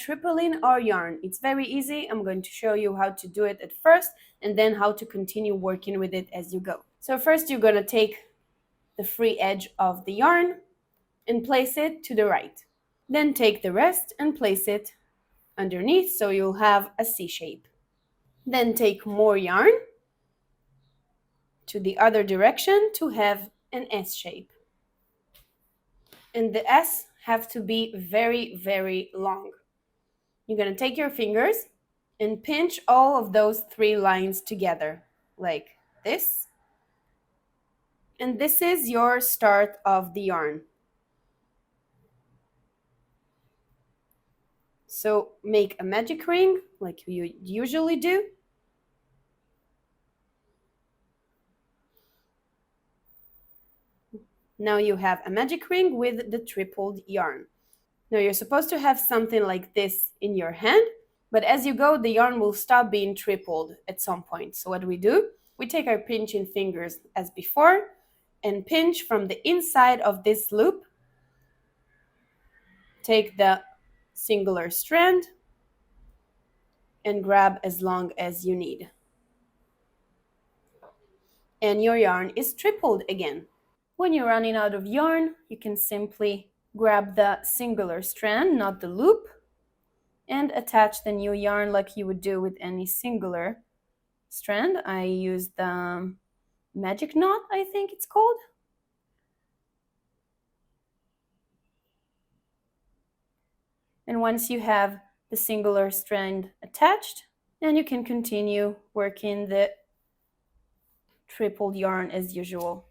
tripling our yarn. It's very easy. I'm going to show you how to do it at first and then how to continue working with it as you go. So first you're going to take the free edge of the yarn and place it to the right. Then take the rest and place it underneath so you'll have a C shape. Then take more yarn to the other direction to have an S shape. And the S have to be very, very long. You're going to take your fingers and pinch all of those 3 lines together like this. And this is your start of the yarn. So make a magic ring like you usually do. Now you have a magic ring with the tripled yarn. Now you're supposed to have something like this in your hand, but as you go, the yarn will stop being tripled at some point. So what do? We take our pinching fingers as before and pinch from the inside of this loop. Take the singular strand and grab as long as you need. And your yarn is tripled again. When you're running out of yarn, you can simply grab the singular strand, not the loop, and attach the new yarn like you would do with any singular strand. I use the magic knot, I think it's called. And once you have the singular strand attached, then you can continue working the tripled yarn as usual.